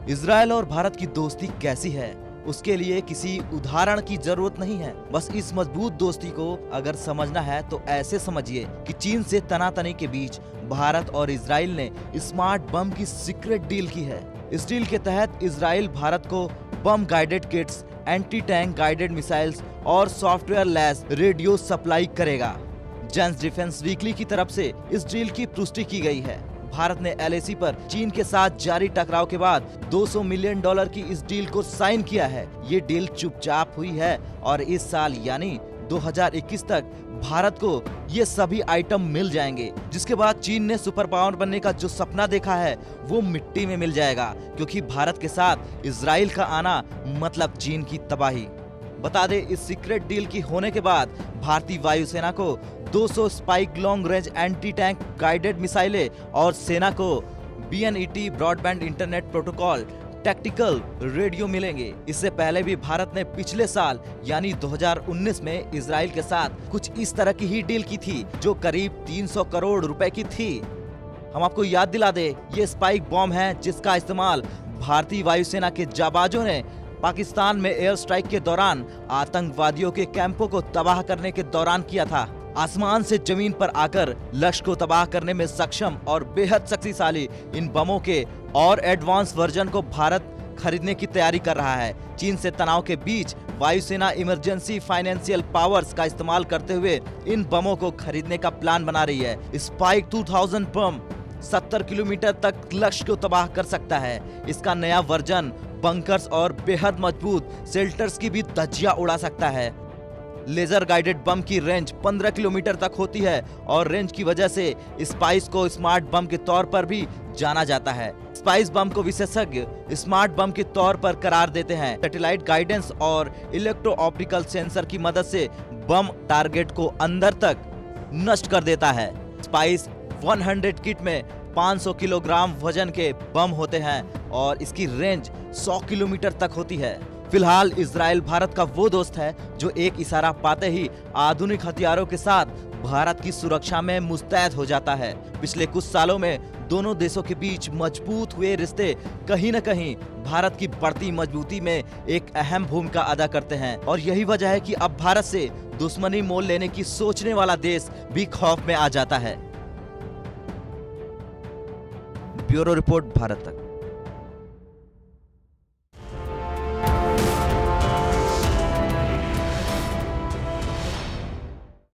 Israel और भारत की दोस्ती कैसी है, उसके लिए किसी उदाहरण की जरूरत नहीं है। बस इस मजबूत दोस्ती को अगर समझना है तो ऐसे समझिए कि चीन से तनातनी के बीच भारत और इजराइल ने स्मार्ट बम की सीक्रेट डील की है। इस डील के तहत इजराइल भारत को bomb guided kits, anti tank guided missiles और सॉफ्टवेयर लैस रेडियो सप्लाई करेगा। जेंस डिफेंस वीकली की तरफ से इस डील की पुष्टि की गई है। भारत ने LAC पर चीन के साथ जारी टकराव के बाद $200 मिलियन की इस डील को साइन किया है। ये डील चुपचाप हुई है और इस साल यानी 2021 तक भारत को ये सभी आइटम मिल जाएंगे, जिसके बाद चीन ने सुपर पावर बनने का जो सपना देखा है वो मिट्टी में मिल जाएगा, क्योंकि भारत के साथ इजराइल का आना मतलब चीन की तबाही। बता दें, इस सीक्रेट डील की होने के बाद भारतीय वायुसेना को 200 spike long range anti tank guided मिसाइलें और सेना को BNET broadband internet protocol tactical radio मिलेंगे। इससे पहले भी भारत ने पिछले साल यानी 2019 में इजराइल के साथ कुछ इस तरह की ही डील की थी, जो करीब 300 करोड़ रुपए की थी। हम आपको याद दिला दे, ये स्पाइक बॉम्ब है जिसका इस्तेमाल भारतीय वायुसेना के जाबाजों ने पाकिस्तान में एयर स्ट्राइक के दौरान आतंकवादियों के कैंपों को तबाह करने के दौरान किया था। आसमान से जमीन पर आकर लक्ष्य को तबाह करने में सक्षम और बेहद शक्तिशाली इन बमों के और एडवांस वर्जन को भारत खरीदने की तैयारी कर रहा है। चीन से तनाव के बीच वायुसेना इमरजेंसी फाइनेंशियल पावर्स का इस्तेमाल करते हुए इन बमों को खरीदने का प्लान बना रही है। स्पाइक 2000 बम 70 किलोमीटर तक लक्ष्य को तबाह कर सकता है। इसका नया वर्जन बंकर्स और बेहद मजबूत शेल्टर्स की भी धज्जियां उड़ा सकता है। लेजर गाइडेड बम की रेंज 15 किलोमीटर तक होती है और रेंज की वजह से स्पाइस को स्मार्ट बम के तौर पर भी जाना जाता है। स्पाइस बम को विशेषज्ञ स्मार्ट बम के तौर पर करार देते हैं। सैटेलाइट गाइडेंस और इलेक्ट्रो ऑप्टिकल सेंसर की मदद से बम टारगेट को अंदर तक नष्ट कर देता है। स्पाइस 100 किट में 500 किलोग्राम वजन के बम होते हैं और इसकी रेंज 100 किलोमीटर तक होती है। फिलहाल इजराइल भारत का वो दोस्त है जो एक इशारा पाते ही आधुनिक हथियारों के साथ भारत की सुरक्षा में मुस्तैद हो जाता है। पिछले कुछ सालों में दोनों देशों के बीच मजबूत हुए रिश्ते कहीं न कहीं भारत की बढ़ती मजबूती में एक अहम भूमिका अदा करते हैं और यही वजह है कि अब भारत से दुश्मनी मोल लेने की सोचने वाला देश भी खौफ में आ जाता है। ब्यूरो रिपोर्ट, भारत तक।